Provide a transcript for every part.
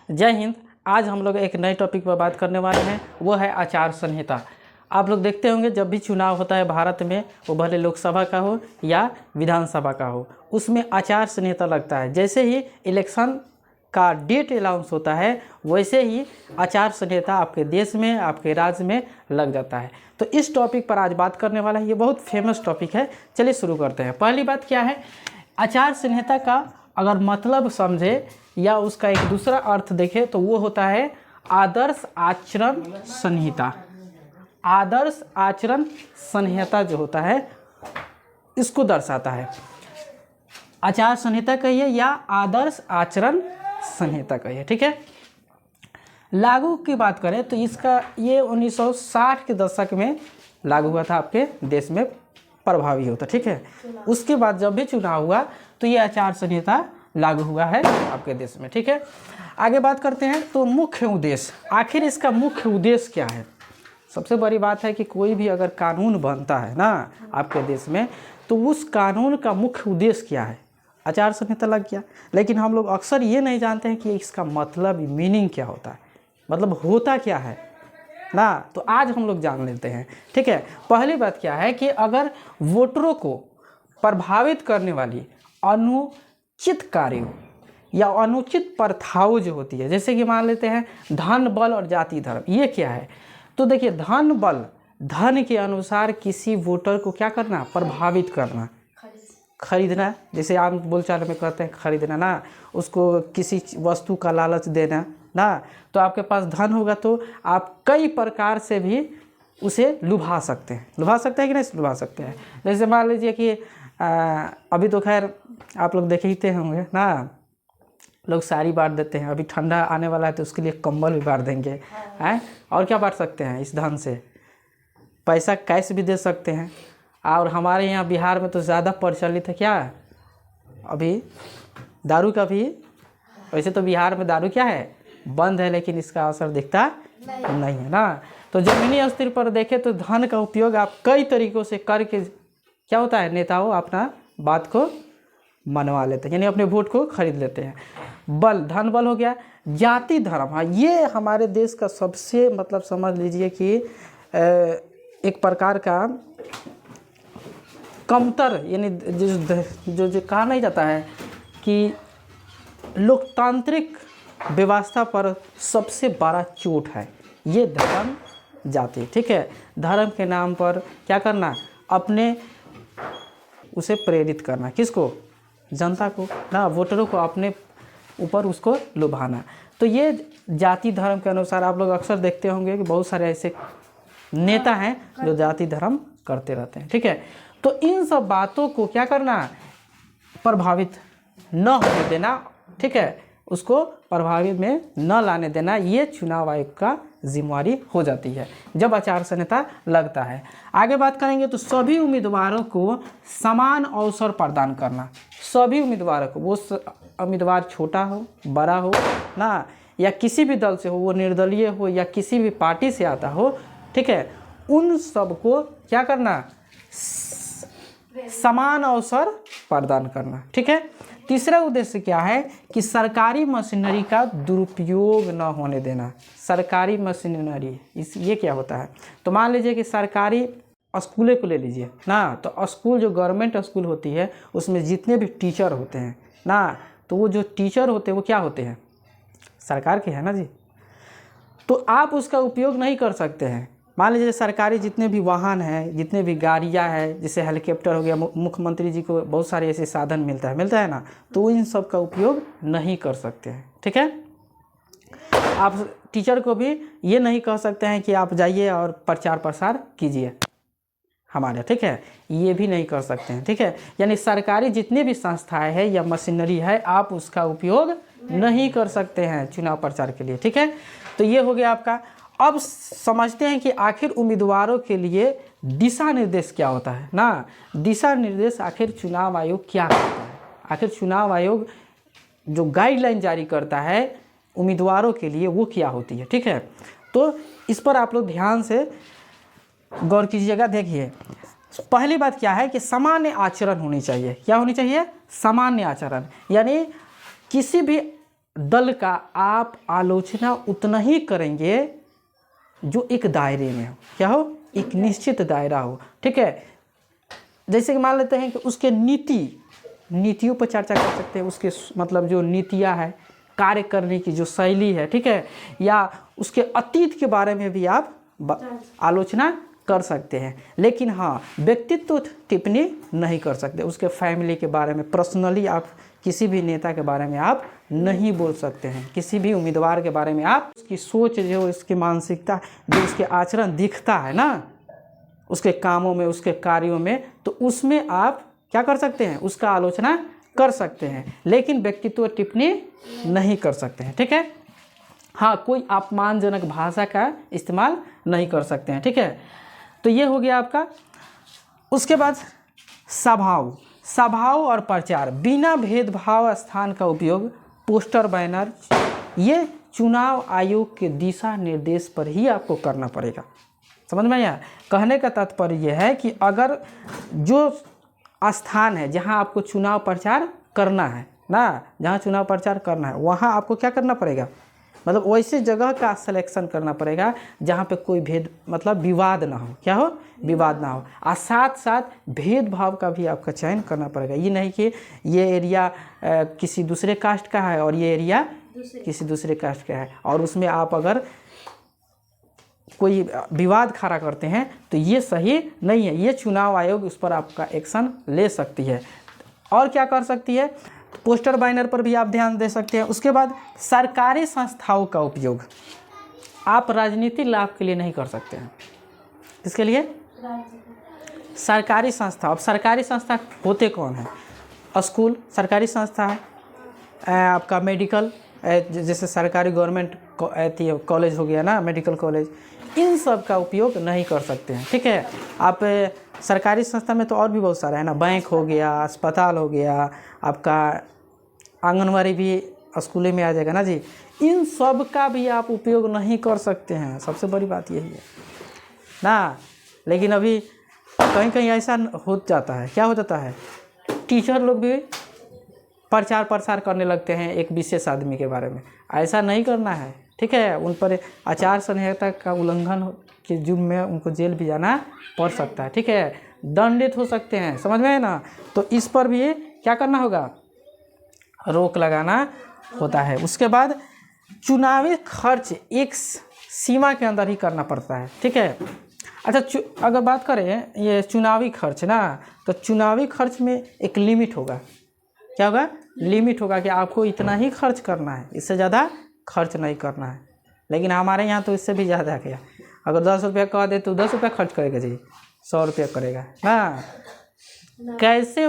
जय हिंद। आज हम लोग एक नए टॉपिक पर बात करने वाले हैं, वो है आचार संहिता। आप लोग देखते होंगे जब भी चुनाव होता है भारत में, वो भले लोकसभा का हो या विधानसभा का हो, उसमें आचार संहिता लगता है। जैसे ही इलेक्शन का डेट अनाउंस होता है वैसे ही आचार संहिता आपके देश में, आपके राज्य में लग जाता है। तो इस टॉपिक पर आज बात करने वाला है, ये बहुत फेमस टॉपिक है। चलिए शुरू करते हैं। पहली बात क्या है, आचार संहिता का अगर मतलब समझे या उसका एक दूसरा अर्थ देखें तो वो होता है आदर्श आचरण संहिता। आदर्श आचरण संहिता जो होता है इसको दर्शाता है। आचार संहिता कहिए या आदर्श आचरण संहिता कहिए, ठीक है। लागू की बात करें तो इसका ये 1960 के दशक में लागू हुआ था, आपके देश में प्रभावी होता, ठीक है। उसके बाद जब भी चुनाव हुआ तो ये आचार संहिता लागू हुआ है आपके देश में, ठीक है। आगे बात करते हैं तो मुख्य उद्देश्य, आखिर इसका मुख्य उद्देश्य क्या है। सबसे बड़ी बात है कि कोई भी अगर कानून बनता है ना आपके देश में, तो उस कानून का मुख्य उद्देश्य क्या है। आचार संहिता लग गया, लेकिन हम लोग अक्सर ये नहीं जानते हैं कि इसका मतलब, मीनिंग क्या होता है, मतलब होता क्या है ना। तो आज हम लोग जान लेते हैं, ठीक है। पहली बात क्या है कि अगर वोटरों को प्रभावित करने वाली अनुचित कार्यों या अनुचित प्रथाओं जो होती है, जैसे कि मान लेते हैं धन बल और जाति धर्म, ये क्या है। तो देखिए, धन बल, धन के अनुसार किसी वोटर को क्या करना, प्रभावित करना, खरीदना, जैसे आम बोलचाल में कहते हैं खरीदना ना, उसको किसी वस्तु का लालच देना ना। तो आपके पास धन होगा तो आप कई प्रकार से भी उसे लुभा सकते हैं। लुभा सकते हैं कि नहीं लुभा सकते हैं। जैसे मान लीजिए कि अभी तो खैर आप लोग देखते होंगे ना, लोग साड़ी बांट देते हैं। अभी ठंडा आने वाला है तो उसके लिए कंबल भी बांट देंगे हैं। और क्या बांट सकते हैं इस धन से, पैसा कैश भी दे सकते हैं। और हमारे यहाँ बिहार में तो ज़्यादा प्रचलित है क्या, अभी दारू का भी। वैसे तो बिहार में दारू क्या है, बंद है, लेकिन इसका असर दिखता नहीं है ना। तो जमीनी स्तर पर देखें तो धन का उपयोग आप कई तरीक़ों से करके क्या होता है, नेताओं अपना बात को मनवा लेते हैं, यानी अपने वोट को खरीद लेते हैं। बल, धन बल हो गया। जाति धर्म, हाँ, ये हमारे देश का सबसे, मतलब समझ लीजिए कि एक प्रकार का कमतर, यानी जो कहा नहीं जाता है कि लोकतांत्रिक व्यवस्था पर सबसे बड़ा चोट है ये धर्म जाति, ठीक है। धर्म के नाम पर क्या करना, अपने उसे प्रेरित करना, किसको, जनता को ना, वोटरों को अपने ऊपर उसको लुभाना। तो ये जाति धर्म के अनुसार आप लोग अक्सर देखते होंगे कि बहुत सारे ऐसे नेता हैं जो जाति धर्म करते रहते हैं, ठीक है। तो इन सब बातों को क्या करना, प्रभावित न होने देना, ठीक है, उसको प्रभावित में न लाने देना, ये चुनाव आयोग का जिम्मेवारी हो जाती है जब आचार संहिता लगता है। आगे बात करेंगे तो सभी उम्मीदवारों को समान अवसर प्रदान करना। सभी उम्मीदवारों को, वो उम्मीदवार छोटा हो बड़ा हो ना, या किसी भी दल से हो, वो निर्दलीय हो या किसी भी पार्टी से आता हो, ठीक है, उन सबको क्या करना, समान अवसर प्रदान करना, ठीक है। तीसरा उद्देश्य क्या है कि सरकारी मशीनरी का दुरुपयोग न होने देना। सरकारी मशीनरी, ये क्या होता है, तो मान लीजिए कि सरकारी स्कूले को ले लीजिए ना, तो स्कूल जो गवर्नमेंट स्कूल होती है उसमें जितने भी टीचर होते हैं ना, तो वो जो टीचर होते हैं वो क्या होते हैं, सरकार के हैं ना जी। तो आप उसका उपयोग नहीं कर सकते हैं। मान लीजिए सरकारी जितने भी वाहन हैं, जितने भी गाड़ियां हैं, जैसे हेलीकॉप्टर हो गया, मुख्यमंत्री जी को बहुत सारे ऐसे साधन मिलता है ना, तो इन सब का उपयोग नहीं कर सकते हैं, ठीक है। आप टीचर को भी ये नहीं कह सकते हैं कि आप जाइए और प्रचार प्रसार कीजिए हमारे, ठीक है, ये भी नहीं कर सकते हैं, ठीक है। यानी सरकारी जितनी भी संस्थाएं हैं या मशीनरी है, आप उसका उपयोग नहीं कर सकते हैं चुनाव प्रचार के लिए, ठीक है। तो ये हो गया आपका। अब समझते हैं कि आखिर उम्मीदवारों के लिए दिशा निर्देश क्या होता है ना। दिशा निर्देश आखिर चुनाव आयोग क्या करता है, आखिर चुनाव आयोग जो गाइडलाइन जारी करता है उम्मीदवारों के लिए वो क्या होती है, ठीक है। तो इस पर आप लोग ध्यान से गौर कीजिएगा। देखिए, पहली बात क्या है कि सामान्य आचरण होनी चाहिए। क्या होनी चाहिए, सामान्य आचरण, यानी किसी भी दल का आप आलोचना उतना ही करेंगे जो एक दायरे में हो। क्या हो? एक निश्चित दायरा हो। ठीक है, जैसे कि मान लेते हैं कि उसके नीतियों पर चर्चा कर सकते हैं, उसके मतलब जो नीतियाँ है, कार्य करने की जो शैली है, ठीक है, या उसके अतीत के बारे में भी आप आलोचना कर सकते हैं। लेकिन हाँ, व्यक्तित्व टिप्पणी नहीं कर सकते। उसके फैमिली के बारे में पर्सनली आप किसी भी नेता के बारे में आप नहीं बोल सकते हैं। किसी भी उम्मीदवार के बारे में आप उसकी सोच, जो उसकी मानसिकता, जो उसके आचरण दिखता है ना, उसके कामों में, उसके कार्यों में, तो उसमें आप क्या कर सकते हैं? उसका आलोचना कर सकते हैं, लेकिन व्यक्तित्व टिप्पणी नहीं कर सकते हैं। ठीक है, हाँ, कोई अपमानजनक भाषा का इस्तेमाल नहीं कर सकते हैं। ठीक है, तो ये हो गया आपका। उसके बाद सभाओं और प्रचार, बिना भेदभाव स्थान का उपयोग, पोस्टर, बैनर, ये चुनाव आयोग के दिशा निर्देश पर ही आपको करना पड़ेगा। समझ में आया? कहने का तात्पर्य यह है कि अगर जो स्थान है जहां आपको चुनाव प्रचार करना है ना, जहां चुनाव प्रचार करना है, वहां आपको क्या करना पड़ेगा? मतलब वैसे जगह का सिलेक्शन करना पड़ेगा जहाँ पे कोई मतलब विवाद ना हो। क्या हो? विवाद ना हो। और साथ साथ भेदभाव का भी आपका चयन करना पड़ेगा। ये नहीं कि ये एरिया किसी दूसरे कास्ट का है और ये एरिया किसी दूसरे कास्ट का है, और उसमें आप अगर कोई विवाद खड़ा करते हैं तो ये सही नहीं है। ये चुनाव आयोग उस पर आपका एक्शन ले सकती है। और क्या कर सकती है? पोस्टर, बैनर पर भी आप ध्यान दे सकते हैं। उसके बाद सरकारी संस्थाओं का उपयोग आप राजनीतिक लाभ के लिए नहीं कर सकते हैं। किसके लिए? सरकारी संस्था। अब सरकारी संस्था होते कौन है? स्कूल सरकारी संस्था है, आपका मेडिकल, जैसे सरकारी गवर्नमेंट कॉलेज हो गया ना, मेडिकल कॉलेज, इन सब का उपयोग नहीं कर सकते हैं। ठीक है, आप सरकारी संस्था में तो और भी बहुत सारा है ना, बैंक हो गया, अस्पताल हो गया, आपका आंगनवाड़ी भी स्कूल में आ जाएगा ना जी, इन सब का भी आप उपयोग नहीं कर सकते हैं। सबसे बड़ी बात यही है ना। लेकिन अभी कहीं कहीं ऐसा हो जाता है। क्या हो जाता है? टीचर लोग भी प्रचार प्रसार करने लगते हैं एक विशेष आदमी के बारे में। ऐसा नहीं करना है। ठीक है, उन पर आचार संहिता का उल्लंघन के जुर्म में उनको जेल भी जाना पड़ सकता है। ठीक है, दंडित हो सकते हैं। समझ में है ना? तो इस पर भी क्या करना होगा? रोक लगाना होता है। उसके बाद चुनावी खर्च एक सीमा के अंदर ही करना पड़ता है। ठीक है, अच्छा, अगर बात करें ये चुनावी खर्च ना, तो चुनावी खर्च में एक लिमिट होगा। क्या होगा? लिमिट होगा कि आपको इतना ही खर्च करना है, इससे ज़्यादा खर्च नहीं करना है। लेकिन हमारे यहाँ तो इससे भी ज़्यादा किया। अगर 10 रुपया कह दे तो 10 रुपया खर्च करेगा जी, 100 रुपया करेगा ना। कैसे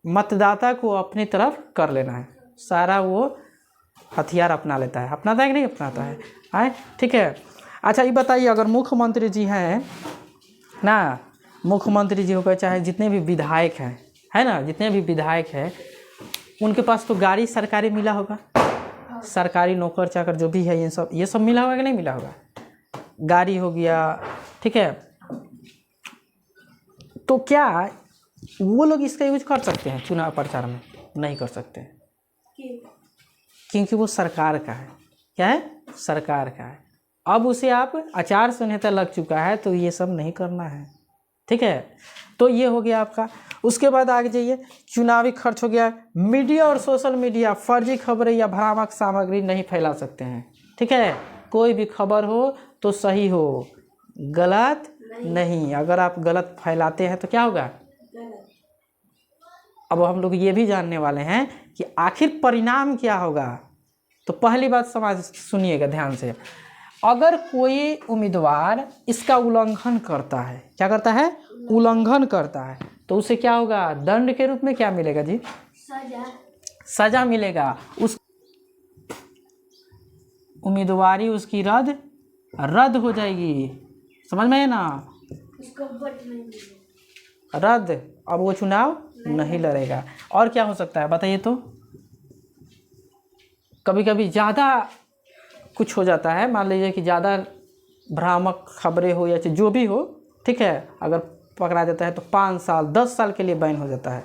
मतदाता को अपनी तरफ कर लेना है, सारा वो हथियार अपना लेता है। अपनाता है कि नहीं अपनाता है? ठीक है, अच्छा ये बताइए, अगर मुख्यमंत्री जी हैं ना, मुख्यमंत्री जी होकर चाहे जितने भी विधायक हैं, है ना, जितने भी विधायक हैं, उनके पास तो गाड़ी सरकारी मिला होगा, सरकारी नौकर चाकर जो भी है, ये सब मिला होगा कि नहीं मिला होगा? गाड़ी हो गया। ठीक है, तो क्या वो लोग इसका यूज कर सकते हैं चुनाव प्रचार में? नहीं कर सकते, क्योंकि वो सरकार का है। क्या है? सरकार का है। अब उसे आप आचार संहिता लग चुका है, तो ये सब नहीं करना है। ठीक है, तो ये हो गया आपका। उसके बाद आगे जाइए, चुनावी खर्च हो गया। मीडिया और सोशल मीडिया फर्जी खबरें या भ्रामक सामग्री नहीं फैला सकते हैं। ठीक है, कोई भी खबर हो तो सही हो, गलत नहीं। अगर आप गलत फैलाते हैं तो क्या होगा? अब हम लोग ये भी जानने वाले हैं कि आखिर परिणाम क्या होगा। तो पहली बात सुनिएगा ध्यान से। अगर कोई उम्मीदवार इसका उल्लंघन करता है, क्या करता है? उल्लंघन करता है, तो उसे क्या होगा? दंड के रूप में क्या मिलेगा जी? सजा मिलेगा। उस उम्मीदवारी उसकी रद्द हो जाएगी। समझ में है ना? रद्द। अब वो चुनाव नहीं लड़ेगा। और क्या हो सकता है बताइए तो? कभी कभी ज़्यादा कुछ हो जाता है, मान लीजिए कि ज़्यादा भ्रामक खबरें हो या जो भी हो, ठीक है, अगर पकड़ा जाता है तो 5 साल 10 साल के लिए बैन हो जाता है।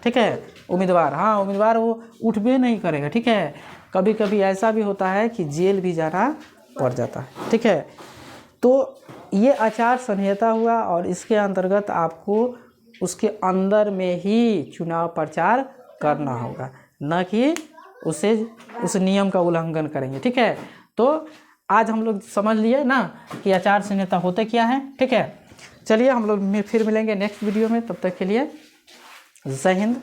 ठीक है, उम्मीदवार, हाँ उम्मीदवार वो उठ भी नहीं करेगा, ठीक है। कभी कभी ऐसा भी होता है कि जेल भी जाना पड़ जाता है, ठीक है। तो ये आचार संहिता हुआ और इसके अंतर्गत आपको उसके अंदर में ही चुनाव प्रचार करना होगा, न कि उस नियम का उल्लंघन करेंगे, ठीक है। तो आज हम लोग समझ लिए ना कि आचार संहिता होते क्या है, ठीक है। चलिए हम लोग फिर मिलेंगे नेक्स्ट वीडियो में, तब तक के लिए जय हिंद।